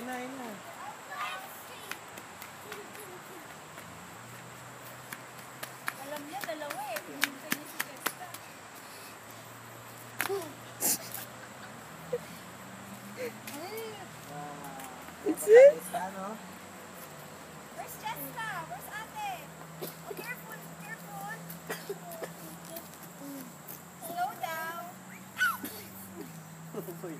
Ayun na. Alam niya, dalawa eh. Pinintay niya si Jessica. It's it? Where's Jessica? Where's ate? Oh, careful, careful. Slow down. What the fuck?